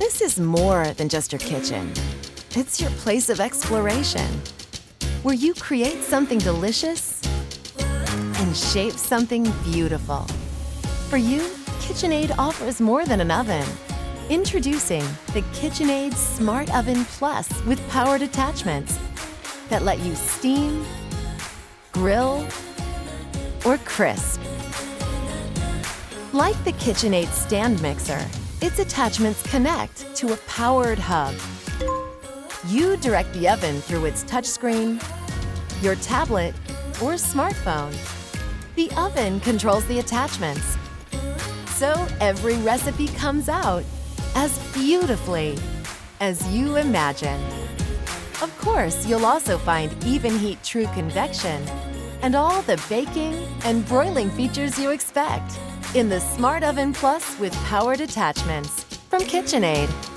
This is more than just your kitchen. It's your place of exploration, where you create something delicious and shape something beautiful. For you, KitchenAid offers more than an oven. Introducing the KitchenAid Smart Oven Plus with powered attachments that let you steam, grill, or crisp. Like the KitchenAid stand mixer, its attachments connect to a powered hub. You direct the oven through its touchscreen, your tablet, or smartphone. The oven controls the attachments, so every recipe comes out as beautifully as you imagine. Of course, you'll also find even heat true convection and all the baking and broiling features you expect in the Smart Oven Plus with powered attachments from KitchenAid.